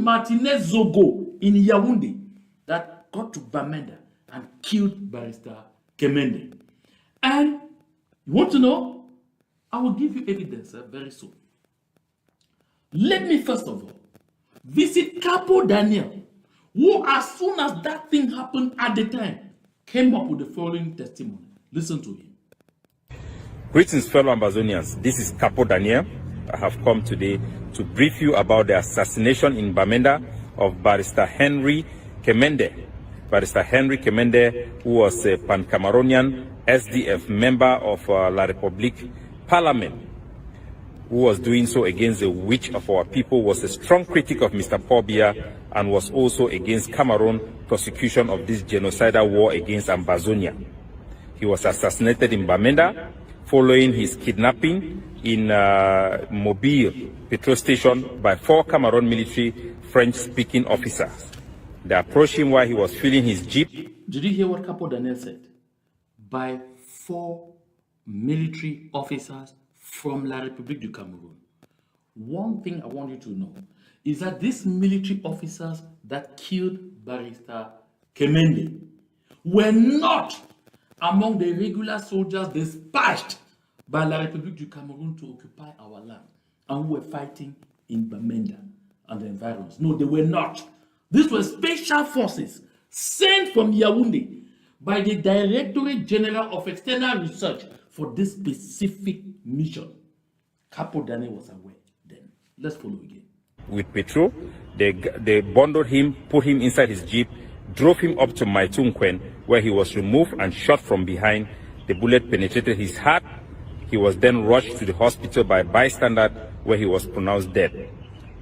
Martinez Zogo in Yaoundé that got to Bamenda and killed Barrister Kemende. And you want to know? I will give you evidence very soon. Let me first of all visit Capo Daniel, who as soon as that thing happened at the time, came up with the following testimony. Listen to him. Greetings, fellow Ambazonians. This is Capo Daniel. I have come today to brief you about the assassination in Bamenda of Barrister Henry Kemende. Barrister Henry Kemende, who was a Pan-Cameroonian SDF member of La République Parliament, who was doing so against the witch of our people, was a strong critic of Mr. Paul Biya and was also against Cameroon prosecution of this genocidal war against Ambazonia. He was assassinated in Bamenda following his kidnapping in Mobile petrol station by 4 Cameroon military French-speaking officers. They approached him while he was filling his jeep. Did you hear what Capo Daniel said? By 4 military officers from La République du Cameroun. One thing I want you to know is that these military officers that killed Barrister Kemende were not among the regular soldiers dispatched by La République du Cameroun to occupy our land and who were fighting in Bamenda and the environs. No, they were not. These were special forces sent from Yaoundé by the Directorate General of External Research for this specific mission. Capo Daniel was aware then. Let's follow again. With petrol, they bundled him, put him inside his jeep, drove him up to Maitunkwen, where he was removed and shot from behind. The bullet penetrated his heart. He was then rushed to the hospital by bystander, where he was pronounced dead.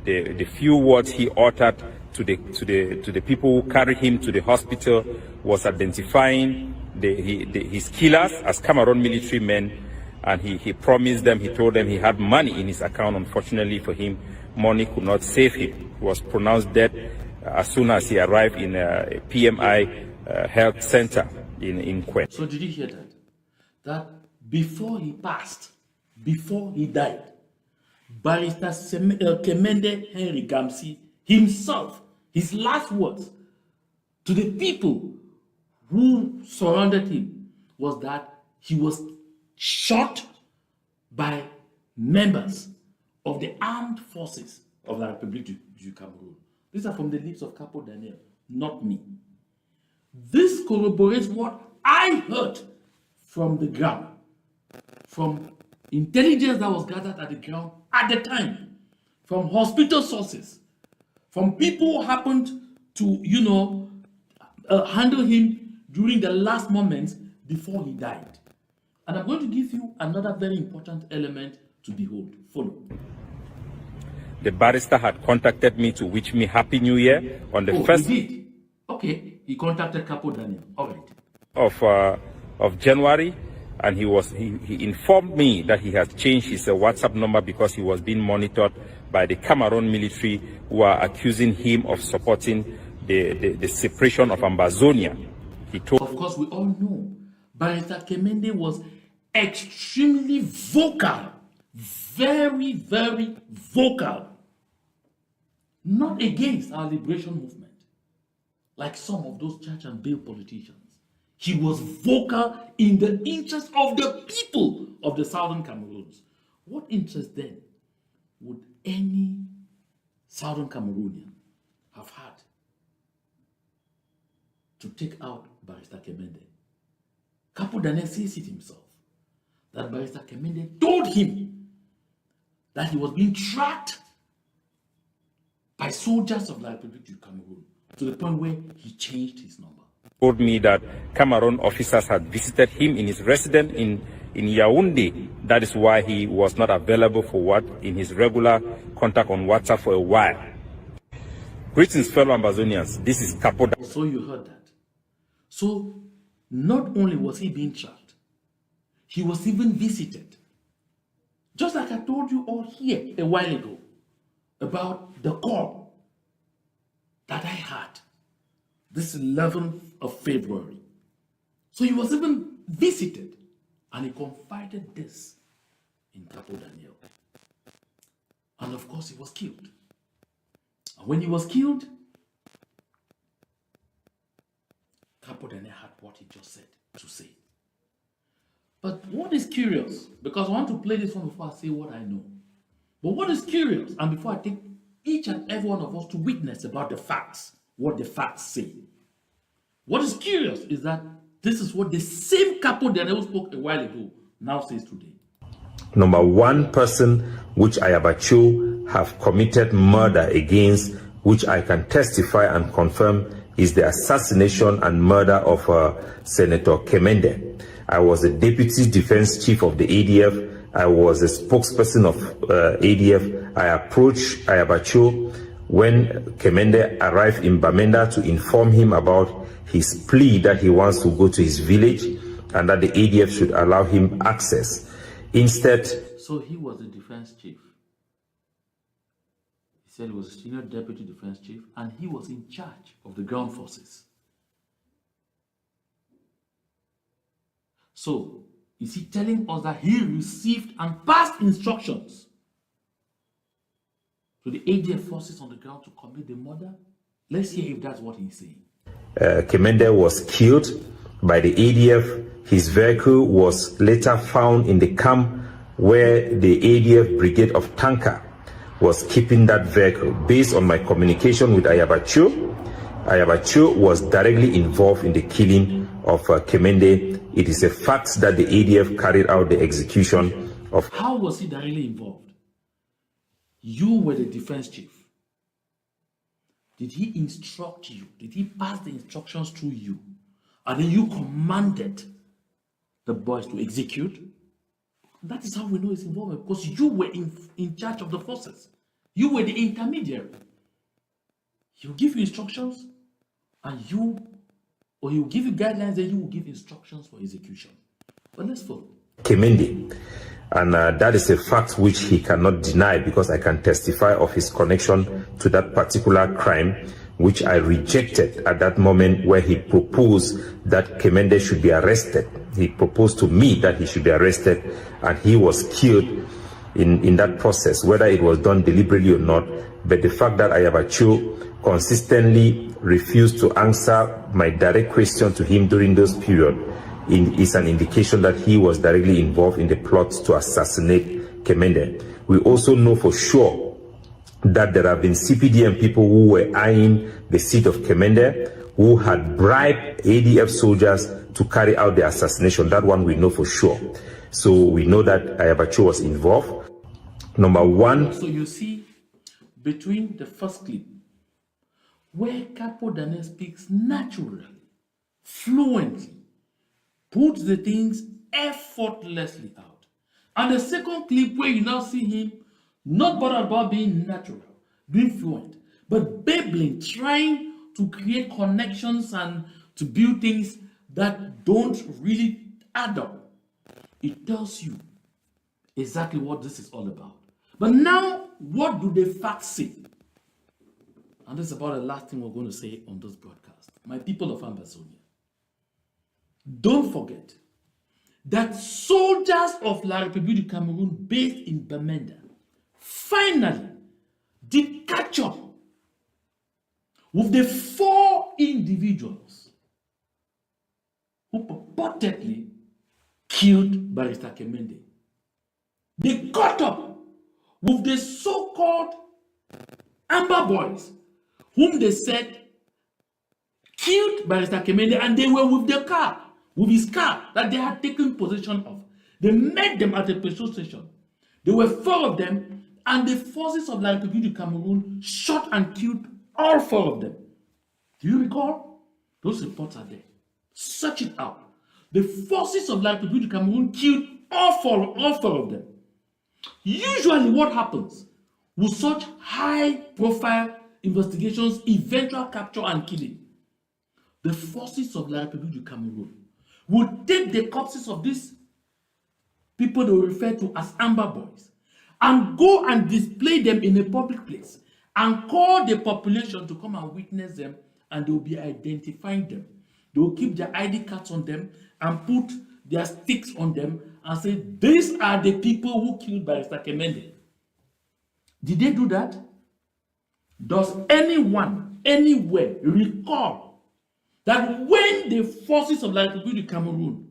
The few words he uttered to the people who carried him to the hospital was identifying his killers as Cameroon military men, and he promised them, he told them he had money in his account. Unfortunately for him, money could not save him. He was pronounced dead as soon as he arrived in a PMI health center in Kwen. So did you hear that? That before he passed, before he died, Barrister Kemende Henry Gamsi himself, his last words to the people who surrounded him was that he was shot by members of the armed forces of La République du Cameroun. These are from the lips of Capo Daniel, not me. This corroborates what I heard from the ground, from intelligence that was gathered at the ground at the time, from hospital sources, from people who happened to, handle him during the last moments before he died. And I'm going to give you another very important element to behold. Follow. The barrister had contacted me to wish me Happy New Year on the first. He did? Okay, he contacted Capo Daniel. All right. Of January, and he informed me that he has changed his WhatsApp number because he was being monitored by the Cameroon military, who are accusing him of supporting the separation of Ambazonia. He told. Of course, we all know Barrister Kemende was extremely vocal, very, very vocal, not against our liberation movement, like some of those church and bill politicians. He was vocal in the interest of the people of the Southern Cameroons. What interest then would any Southern Cameroonian have had to take out Barrister Kemende? Capo Daniel says it himself, that Barrister Kemende told him that he was being tracked by soldiers of La République du Cameroun, to the point where he changed his number. Told me that Cameroon officers had visited him in his residence in Yaoundé. That is why he was not available for work in his regular contact on WhatsApp for a while. Greetings, fellow Ambazonians. This is Capo. So you heard that. So not only was he being tracked, he was even visited. Just like I told you all here a while ago about the call that I had this 11th of February. So he was even visited, and he confided this in Capo Daniel. And of course, he was killed. And when he was killed, Capo Daniel had what he just said to say. But what is curious, because I want to play this one before I say what I know. But what is curious, and before I take each and every one of us to witness about the facts, what the facts say. What is curious is that this is what the same Capo Daniel spoke a while ago now says today. Number one person which Ayabacho have committed murder against, which I can testify and confirm, is the assassination and murder of Senator Kemende. I was a deputy defense chief of the ADF. I was a spokesperson of ADF. I approached Ayabacho when Kemende arrived in Bamenda to inform him about his plea that he wants to go to his village and that the ADF should allow him access. Instead, so he was the defense chief. He said he was a senior deputy defense chief and he was in charge of the ground forces. So, is he telling us that he received and passed instructions to the ADF forces on the ground to commit the murder? Let's hear if that's what he's saying. Kemende was killed by the ADF. His vehicle was later found in the camp where the ADF Brigade of Tanka was keeping that vehicle. Based on my communication with Ayabacho, Ayabacho was directly involved in the killing of Kemende. It is a fact that the ADF carried out the execution of... How was he directly involved? You were the defense chief. Did he instruct you? Did he pass the instructions to you? And then you commanded the boys to execute? That is how we know his involvement, because you were in charge of the forces. You were the intermediary. He will give you instructions, and he will give you guidelines, and you will give instructions for execution. But let's follow. Kemende. And that is a fact which he cannot deny, because I can testify of his connection to that particular crime, which I rejected at that moment where he proposed that Kemende should be arrested. He proposed to me that he should be arrested, and he was killed in that process, whether it was done deliberately or not. But the fact that Ayabacho consistently refused to answer my direct question to him during those periods is an indication that he was directly involved in the plot to assassinate Kemende. We also know for sure that there have been CPDM people who were eyeing the seat of Kemende, who had bribed ADF soldiers to carry out the assassination. That one we know for sure. So we know that Ayabacho was involved. Number one. So you see, between the first clip, where Capo Daniel speaks naturally, fluently, puts the things effortlessly out, and the second clip where you now see him not bothered about being natural, being fluent, but babbling, trying to create connections and to build things that don't really add up. It tells you exactly what this is all about. But now, what do the facts say? And this is about the last thing we're going to say on this broadcast. My people of Ambazonia, don't forget that soldiers of La République du Cameroun based in Bamenda finally did catch up with the 4 individuals who purportedly killed Barrister Kemende. They caught up with the so-called Amber Boys, whom they said killed Barrister Kemende, and they were with the car, with his car that they had taken possession of. They met them at a petrol station. There were 4 of them, and the forces of La République du Cameroun shot and killed all 4 of them. Do you recall? Those reports are there. Search it out. The forces of La République du Cameroun killed all four of them. Usually what happens with such high-profile investigations, eventual capture and killing, the forces of La République du Cameroun will take the corpses of these people they will refer to as Amber Boys and go and display them in a public place and call the population to come and witness them, and they will be identifying them. They will keep their ID cards on them and put their sticks on them and say, these are the people who killed Barrister Kemende. Did they do that? Does anyone anywhere recall that when the forces of La République du Cameroon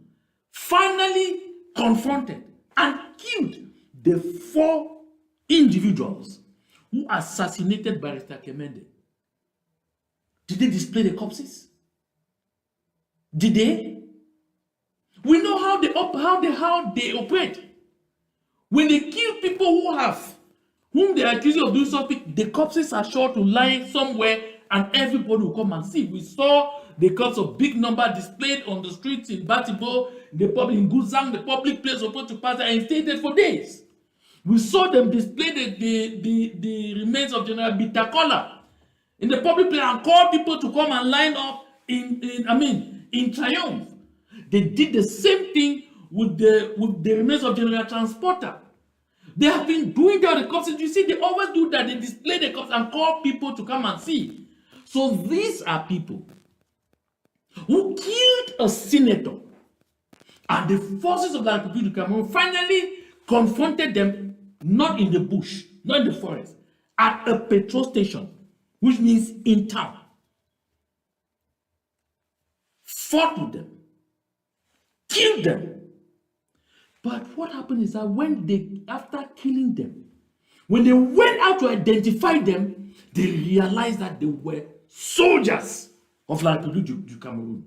finally confronted and killed the 4 individuals who assassinated Barrister Kemende, did they display the corpses? Did they? We know how they operate. When they kill people whom they are accusing of doing something, the corpses are sure to lie somewhere and everybody will come and see. We saw the corpse of big number displayed on the streets in Batibo, in Guzang, the public place open to pass and stayed for days. We saw them display the remains of General Bitakola in the public place and call people to come and line up in triumph. They did the same thing with the remains of General Transporter. They have been doing that with the corpses. You see, they always do that. They display the corpse and call people to come and see. So these are people who killed a senator, and the forces of the République du Cameroon finally confronted them, not in the bush, not in the forest, at a petrol station, which means in town. Fought with them, killed them. But what happened is that after killing them, when they went out to identify them, they realized that they were soldiers of La République du Cameroon.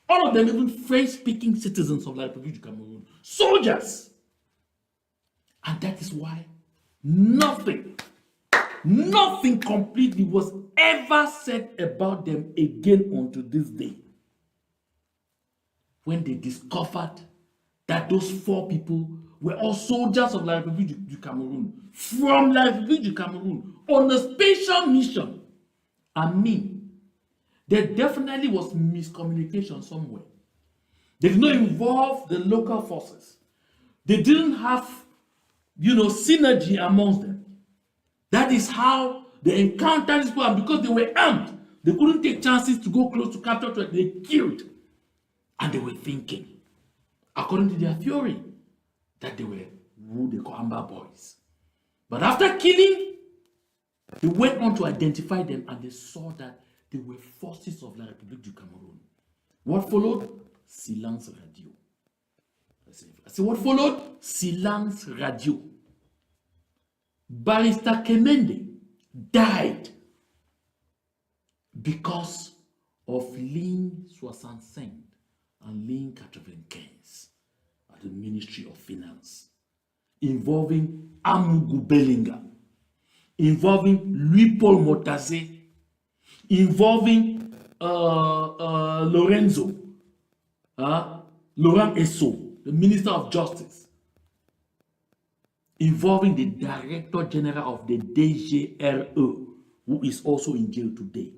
All of them, even French-speaking citizens of La République du Cameroon. Soldiers. And that is why nothing completely was ever said about them again unto this day. When they discovered that those 4 people were all soldiers of La République du Cameroon, from La République du Cameroon, on a special mission. There definitely was miscommunication somewhere. They did not involve the local forces. They didn't have, synergy amongst them. That is how they encountered these people, and because they were armed, they couldn't take chances to go close to capture. They killed. And they were thinking, according to their theory, that they were who they call Amber Boys. But after killing, they went on to identify them and they saw that they were forces of La République du Cameroon. What followed? Silence radio. I say, what followed? Silence radio. Barrister Kemende died because of ligne 65 and ligne 95 at the Ministry of Finance, involving Amugu Bellinga, involving Louis-Paul Motazé, involving Lorenzo, Laurent Esso, the Minister of Justice, involving the Director General of the DGRE, who is also in jail today.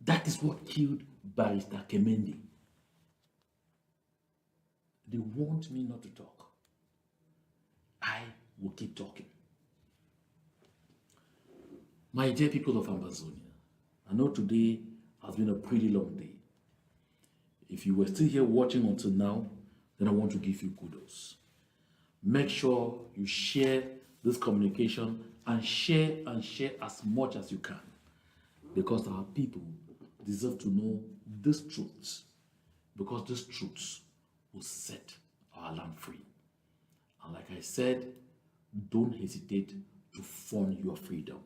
That is what killed Barrister Kemende. They want me not to talk. I will keep talking. My dear people of Ambazonia, I know today has been a pretty long day. If you were still here watching until now, then I want to give you kudos. Make sure you share this communication and share as much as you can, because our people deserve to know these truths, because these truths will set our land free. And like I said, don't hesitate to fund your freedom.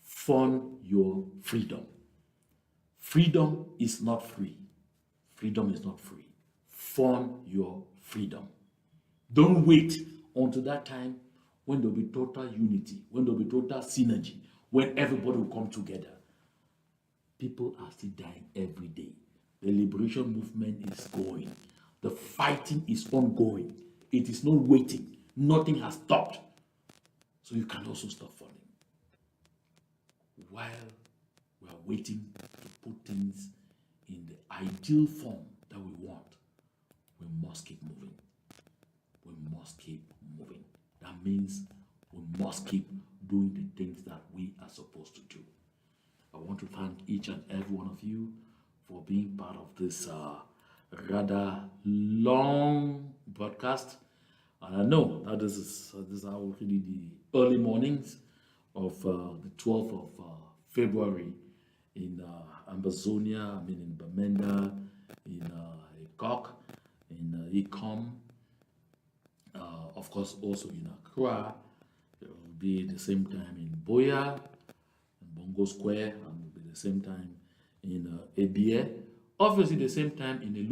Fund your freedom. Freedom is not free. Freedom is not free. Fund your freedom. Don't wait until that time when there will be total unity, when there will be total synergy, when everybody will come together. People are still dying every day. The liberation movement is going. The fighting is ongoing. It is not waiting. Nothing has stopped. So you can also stop funding. While we are waiting to put things in the ideal form that we want, we must keep moving. We must keep moving. That means we must keep doing the things that we are supposed to do. I want to thank each and every one of you for being part of this rather long broadcast. And I know that this is already the early mornings of the 12th of February in Ambazonia, I mean in Bamenda, in Ekok, in Ikom, of course also in Accra. It will be the same time in Boya, in Bongo Square, and will be the same time in Ebie. Obviously the same time in Elu.